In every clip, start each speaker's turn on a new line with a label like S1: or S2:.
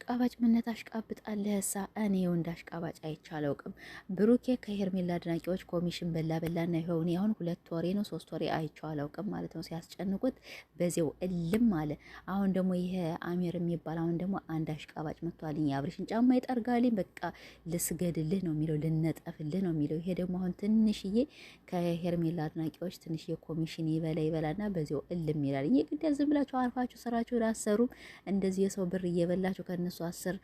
S1: አሽቃባጭ ምነት አሽቃብጣለህ እሳ እኔ ወንድ አሽቃባጭ አይቻለውቅም። ብሩኬ ከሄርሜላ አድናቂዎች ኮሚሽን በላና ይሆን አሁን 2 ወሬ ነው 3 ወሬ አይቻለውቅም ማለት ነው። ሲያስጨንቁት በዚያው እልም አለ። አሁን ደግሞ ይሄ አሚር የሚባል አሁን ደግሞ አንድ አሽቃባጭ መጥቷልኝ። አብርሽን ጫማ ይጠርጋልኝ። በቃ ልስገድልህ ነው የሚለው፣ ልነጠፍልህ ነው የሚለው። ይሄ ደግሞ አሁን ትንሽዬ ከሄርሜላ አድናቂዎች ትንሽዬ ኮሚሽን ይበላና በዚያው እልም ይላል። ግድ ዝም ብላችሁ አርፋችሁ ስራችሁን አሰሩም። እንደዚህ የሰው ብር እየበላችሁ ከነሱ 10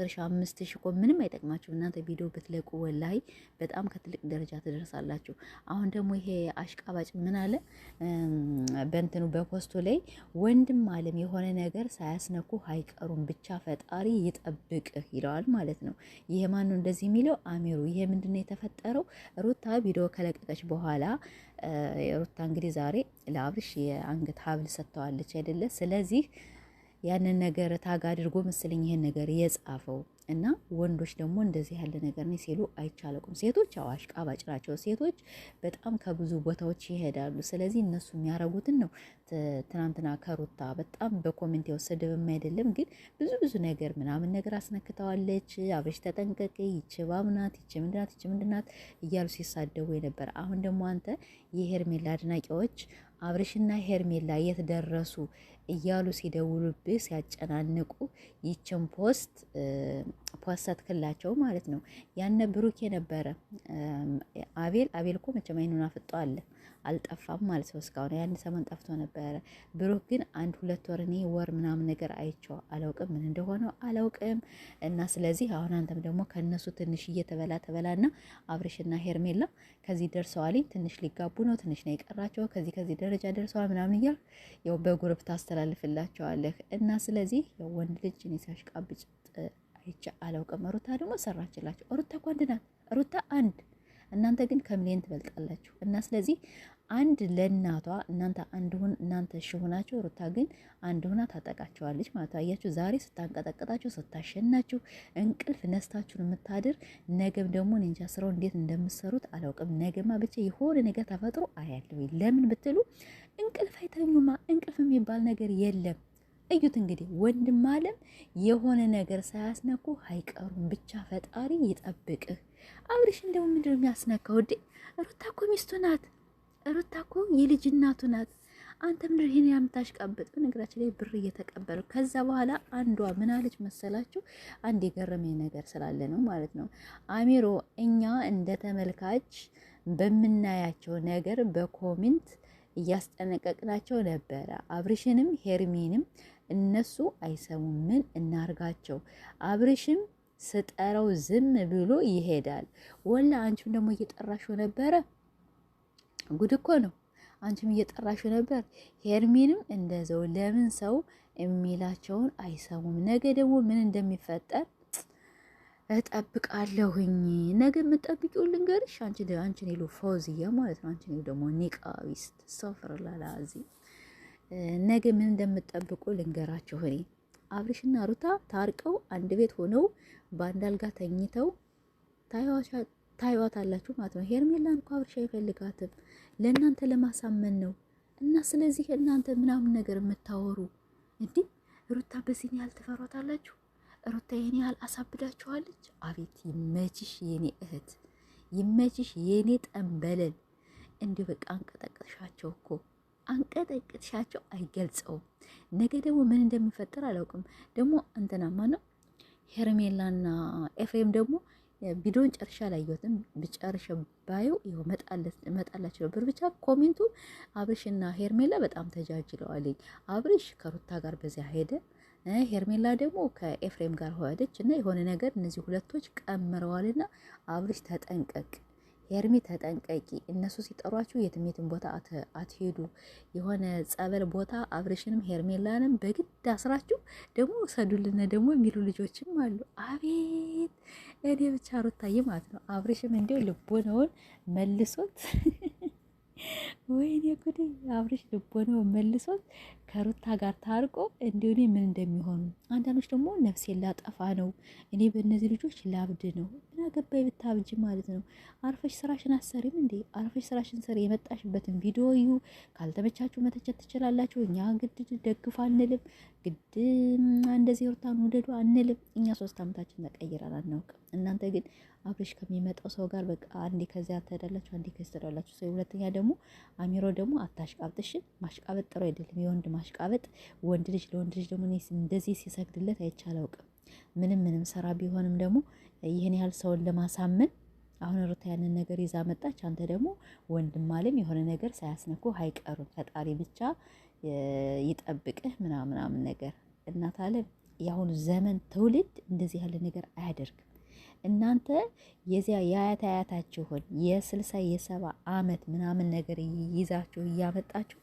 S1: ሺህ 5 ሺህ እኮ ምንም አይጠቅማችሁ። እናንተ ቪዲዮ ብትለቁ ወላሂ በጣም ከትልቅ ደረጃ ትደርሳላችሁ። አሁን ደግሞ ይሄ አሽቃባጭ ምን አለ በእንትኑ በፖስቱ ላይ ወንድም አለም የሆነ ነገር ሳያስነኩ አይቀሩም ብቻ ፈጣሪ ይጠብቅህ ይለዋል ማለት ነው። ይሄ ማን ነው እንደዚህ የሚለው? አሚሩ። ይሄ ምንድነው የተፈጠረው? ሩታ ቪዲዮ ከለቀቀች በኋላ ሩታ እንግዲህ ዛሬ ለአብርሽ የአንገት ሀብል ሰጥተዋለች አይደለ? ስለዚህ ያንን ነገር ታጋ አድርጎ መስለኝ ይሄን ነገር የጻፈው እና ወንዶች ደግሞ እንደዚህ ያለ ነገር ነው ሲሉ አይቻለቁም። ሴቶች አሽቃባጭ ናቸው። ሴቶች በጣም ከብዙ ቦታዎች ይሄዳሉ። ስለዚህ እነሱ የሚያረጉትን ነው። ትናንትና ከሩታ በጣም በኮሜንት የወሰደብም አይደለም ግን ብዙ ነገር ምናምን ነገር አስነክተዋለች። አብርሽ ተጠንቀቅ፣ ይች ባምናት፣ ይች ምንድናት እያሉ ሲሳደቡ የነበር። አሁን ደግሞ አንተ የሄርሜላ አድናቂዎች አብርሽና ሄርሜላ የት ደረሱ እያሉ ሲደውሉብህ ሲያጨናንቁ ይችን ፖስትክላቸው ማለት ነው። ያነ ብሩክ የነበረ አቤል እኮ መቼም አይኑን አፍጦ አልጠፋም ማለት ነው። እስካሁን ያን ሰሞን ጠፍቶ ነበረ። ብሩክ ግን 1-2 ወር ምናምን ነገር አይቼው አላውቅም፣ ምን እንደሆነ አላውቅም። እና ስለዚህ አሁን አንተም ደግሞ ከነሱ ትንሽ ተበላና አብርሽና ሄርሜላ ከዚህ ደርሰዋል። ትንሽ ሊጋቡ ነው፣ ትንሽ ነው የቀራቸው። ከዚህ ደረጃ ደርሰዋል ምናምን እያል ያው በጉርብ ታስተላልፍላቸዋለህ። እና ስለዚህ ያው ወንድ ልጅ እኔ ሲያሽቃብጭ አይቼ አላውቅም። ሩታ ደግሞ ሰራችላቸው። ሩታ እኮ አንድ ናት። ሩታ አንድ፣ እናንተ ግን ከሚሊዮን ትበልጣላችሁ። እና ስለዚህ አንድ ለእናቷ እናንተ ሆናችሁ ሩታ ግን አንድ ሆና ታጠቃቸዋለች ማለት አያችሁ። ዛሬ ስታንቀጠቀጣችሁ ስታሸናችሁ እንቅልፍ ነስታችሁን የምታድር ነገም ደግሞ እንጃ ስራው እንዴት እንደምትሰሩት አላውቅም። ነገማ ብቻ የሆነ ነገር ተፈጥሮ አያለሁ። ለምን ብትሉ እንቅልፍ አይተኙማ። እንቅልፍ የሚባል ነገር የለም። እዩት እንግዲህ ወንድም አለም የሆነ ነገር ሳያስነኩ አይቀሩም ብቻ ፈጣሪ ይጠብቅህ። አብርሽ እንደው ምንድነው የሚያስነካው? ሩታ እኮ ሚስቱ ናት። ሩታ እኮ የልጅ እናቱ ናት። አንተ ምንድን ይሄን ያምታሽቃበጥ? በነገራችን ላይ ብር እየተቀበሉ ከዛ በኋላ አንዷ ምን አለች መሰላችሁ? አንድ የገረመኝ ነገር ስላለ ነው ማለት ነው። አሚሮ እኛ እንደ ተመልካች በምናያቸው ነገር በኮሜንት እያስጠነቀቅናቸው ነበረ። አብርሽንም ሄርሜንም እነሱ አይሰሙም፣ ምን እናርጋቸው? አብርሽም ስጠራው ዝም ብሎ ይሄዳል። ወላ አንቺም ደግሞ እየጠራሽው ነበረ። ጉድ እኮ ነው። አንቺም እየጠራሽው ነበር። ሄርሜንም እንደዛው። ለምን ሰው የሚላቸውን አይሰሙም? ነገ ደግሞ ምን እንደሚፈጠር እጠብቃለሁኝ። ነገ የምጠብቂው ልንገርሽ። አንቺን ይሉ ፎዝያ ማለት ነው። አንቺን ይሉ ደግሞ ኒቃቢስት ሶፍርላላዚ ነገ ምን እንደምጠብቁ ልንገራችሁ። እኔ አብርሽና ሩታ ታርቀው አንድ ቤት ሆነው በአንድ አልጋ ተኝተው ታዩዋታላችሁ ማለት ነው። ሄርሜላን እኮ አብርሽ አይፈልጋትም፣ ለእናንተ ለማሳመን ነው። እና ስለዚህ እናንተ ምናምን ነገር የምታወሩ እንዲህ ሩታ በዚህ ያህል ትፈሯታላችሁ። ሩታ የኔ ያህል አሳብዳችኋለች። አቤት ይመችሽ የኔ እህት፣ ይመችሽ የኔ ጠንበለል። እንዲሁ በቃ አንቀጠቀጥሻቸው እኮ አንቀጠቅጥሻቸው አይገልጸውም። ነገ ደግሞ ምን እንደሚፈጠር አላውቅም። ደግሞ እንትናማ ነው ሄርሜላና ኤፍሬም ደግሞ ቪዲዮን ጨርሻ አላየሁትም። ብጨርሽ ባየው ይኸው መጣላችሁ ነበር። ብቻ ኮሜንቱ አብርሽና ሄርሜላ በጣም ተጃጅለዋል። አብርሽ ከሩታ ጋር በዚያ ሄደ፣ ሄርሜላ ደግሞ ከኤፍሬም ጋር ሆደች እና የሆነ ነገር እነዚህ ሁለቶች ቀምረዋልና አብርሽ ተጠንቀቅ፣ ሄርሜ ተጠንቀቂ። እነሱ ሲጠሯችሁ የትም ቦታ አትሄዱ። የሆነ ጸበል ቦታ አብርሽንም ሄርሜላንም በግድ አስራችሁ ደግሞ ሰዱልና ደግሞ የሚሉ ልጆችም አሉ። አቤት እኔ ብቻ ሩታዬ ማለት ነው። አብርሽም እንዲሁ ልቦናውን መልሶት ወይኔ ጉዴ! አብርሽ ልቦናውን መልሶት ከሩታ ጋር ታርቆ እንዲሁ ምን እንደሚሆኑ። አንዳንዶች ደግሞ ነፍሴን ላጠፋ ነው እኔ በእነዚህ ልጆች ላብድ ነው አገባይ ብታብጅ ማለት ነው። አርፈሽ ስራሽን አሰሪም እንዴ? አርፈሽ ስራሽን ሰሪ። የመጣሽበትን ቪዲዮ እዩ። ካልተመቻችሁ መተቸት ትችላላችሁ። እኛ ግድ ደግፉ አንልም፣ ግድ እንደዚህ ሩታን ውደዱ አንልም። እኛ 3 ዓመታችን ተቀይረን አናውቅም። እናንተ ግን አብረሽ ከሚመጣው ሰው ጋር በቃ አንዴ ከዚያ ትሄዳላችሁ፣ አንዴ ከዚህ ትሄዳላችሁ። ሰው ሁለተኛ ደግሞ አሚሮ ደግሞ አታሽቃብጥሽ። ማሽቃበጥ ጥሩ አይደለም። የወንድ ማሽቃበጥ ወንድ ልጅ ለወንድ ልጅ ደግሞ እንደዚህ ሲሰግድለት አይቻላውቅም። ምንም ስራ ቢሆንም ደግሞ ይህን ያህል ሰውን ለማሳመን አሁን ሩታ ያንን ነገር ይዛ መጣች። አንተ ደግሞ ወንድም አለም የሆነ ነገር ሳያስነኩ አይቀሩም። ፈጣሪ ብቻ ይጠብቅህ ምናምን ነገር። እናት አለም የአሁኑ ዘመን ትውልድ እንደዚህ ያለ ነገር አያደርግም። እናንተ የዚያ የአያታችሁን የ60 የ70 ዓመት ምናምን ነገር ይዛችሁ እያመጣችሁ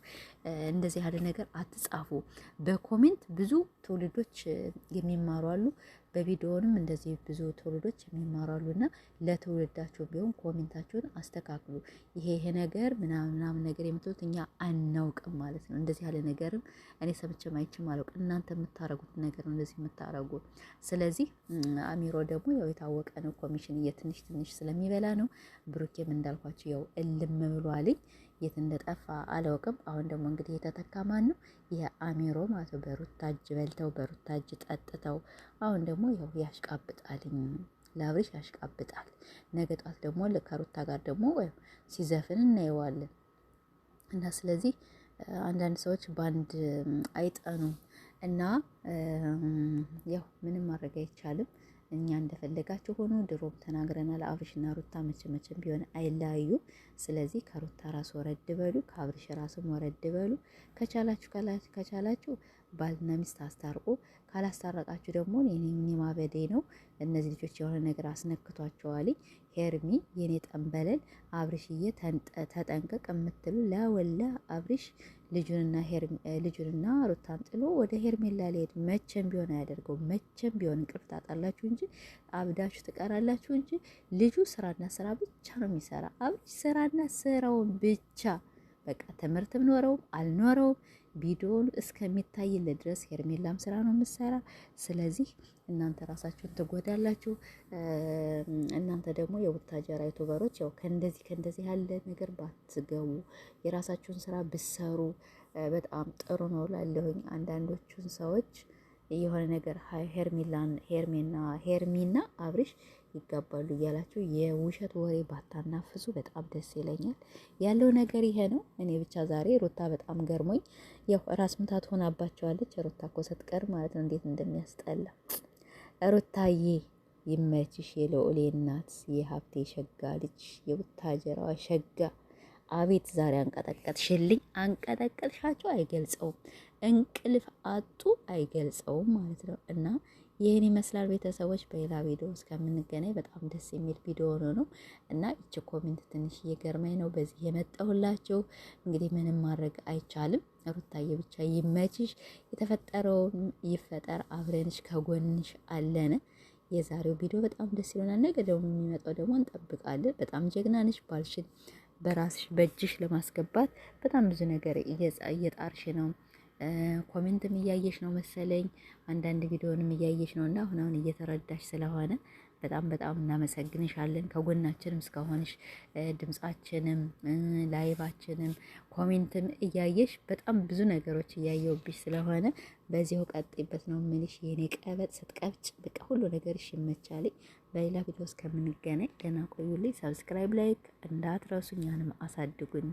S1: እንደዚህ ያለ ነገር አትጻፉ። በኮሜንት ብዙ ትውልዶች የሚማሩ አሉ። በቪዲዮንም እንደዚህ ብዙ ትውልዶች የሚማራሉ እና ለትውልዳቸው ቢሆን ኮሜንታቸውን አስተካክሉ። ይሄ ነገር ምናምን ነገር የምትሉት እኛ አናውቅም ማለት ነው። እንደዚህ ያለ ነገርም እኔ ሰምቼም አይቼም አላውቅም። እናንተ የምታረጉት ነገር ነው እንደዚህ የምታረጉ። ስለዚህ አሚሮ ደግሞ ያው የታወቀ ነው፣ ኮሚሽን ትንሽ ስለሚበላ ነው። ብሩኬም እንዳልኳቸው ያው እልም ብሏልኝ። የት እንደጠፋ አላውቅም። አሁን ደግሞ እንግዲህ የተተካ ማን ነው? የአሚሮ ማለት ነው። በሩታ እጅ በልተው በሩታ እጅ ጠጥተው አሁን ደግሞ ያው ያሽቃብጣልኝ፣ ለአብርሽ ያሽቃብጣል። ነገ ጧት ደግሞ ከሩታ ጋር ደግሞ ሲዘፍን እናየዋለን። እና ስለዚህ አንዳንድ ሰዎች ባንድ አይጠኑም እና ያው ምንም ማድረግ አይቻልም። እኛ እንደፈለጋችሁ ሆኖ ድሮም ተናግረናል። አብርሽና ሩታ መቼም ቢሆን አይለያዩም። ስለዚህ ከሩታ ራስ ወረድ በሉ፣ ከአብርሽ ራስም ወረድ በሉ። ከቻላችሁ ባልና ሚስት አስታርቁ። ካላስታረቃችሁ ደግሞ እኔ ማበዴ ነው። እነዚህ ልጆች የሆነ ነገር አስነክቷቸዋል። ሄርሚ የኔ ጠንበለል አብርሽዬ ተጠንቀቅ የምትሉ ለወላ አብርሽ ልጁንና ሩታን ጥሎ ወደ ሄርሜላ ሊሄድ መቼም ቢሆን አያደርገው። መቼም ቢሆን እንቅልፍ ታጣላችሁ እንጂ አብዳችሁ ትቀራላችሁ እንጂ ልጁ ስራና ስራ ብቻ ነው የሚሰራ። አብርሽ ስራና ስራውን ብቻ በቃ ትምህርትም ኖረውም አልኖረውም ቪዲዮውን እስከሚታይለት ድረስ ሄርሜላም ስራ ነው የምትሰራ። ስለዚህ እናንተ ራሳችሁን ትጎዳላችሁ። እናንተ ደግሞ የቡታጀራ ዩቱበሮች ያው ከእንደዚህ ያለ ነገር ባትገቡ የራሳችሁን ስራ ብሰሩ በጣም ጥሩ ነው ላለሁኝ። አንዳንዶቹን ሰዎች የሆነ ነገር ሄርሚና አብርሽ ይጋባሉ እያላችሁ የውሸት ወሬ ባታናፍሱ በጣም ደስ ይለኛል። ያለው ነገር ይሄ ነው። እኔ ብቻ ዛሬ ሩታ በጣም ገርሞኝ፣ ያው ራስ ምታት ሆናባቸዋለች። ሩታ እኮ ስትቀር ማለት ነው እንዴት እንደሚያስጠላ። ሩታዬ ይመችሽ፣ የልዑሌ እናት፣ የሀብቴ ሸጋ ልጅ፣ የቡታጀራዋ ሸጋ። አቤት ዛሬ አንቀጠቀጥሻቸው አይገልጸውም። እንቅልፍ አጡ አይገልጸውም ማለት ነው። እና ይህን ይመስላል ቤተሰቦች። በሌላ ቪዲዮ እስከምንገናኝ በጣም ደስ የሚል ቪዲዮ ነው እና እቺ ኮሜንት ትንሽ እየገርመኝ ነው በዚህ የመጣሁላችሁ። እንግዲህ ምንም ማድረግ አይቻልም። ሩታዬ ብቻ ይመችሽ፣ የተፈጠረውን ይፈጠር፣ አብረንሽ ከጎንሽ አለን። የዛሬው ቪዲዮ በጣም ደስ ይለናል። ነገ ደግሞ የሚመጣው ደግሞ እንጠብቃለን። በጣም ጀግና ነሽ። ባልሽን በራስሽ በእጅሽ ለማስገባት በጣም ብዙ ነገር እየጣርሽ ነው። ኮሜንትም እያየሽ ነው መሰለኝ፣ አንዳንድ ቪዲዮንም እያየሽ ነው እና አሁን እየተረዳሽ ስለሆነ በጣም እናመሰግንሻለን። ከጎናችንም እስከሆንሽ ድምጻችንም ላይቫችንም ኮሜንትም እያየሽ በጣም ብዙ ነገሮች እያየውብሽ ስለሆነ በዚሁ ቀጥይበት ነው የምልሽ የኔ ቀበጥ። ስትቀብጭ በቃ ሁሉ ነገርሽ ይመቻልኝ። በሌላ ቪዲዮ እስከምንገናኝ ደህና ቆዩልኝ። ሰብስክራይብ ላይክ እንዳትረሱ፣ እኛንም አሳድጉን።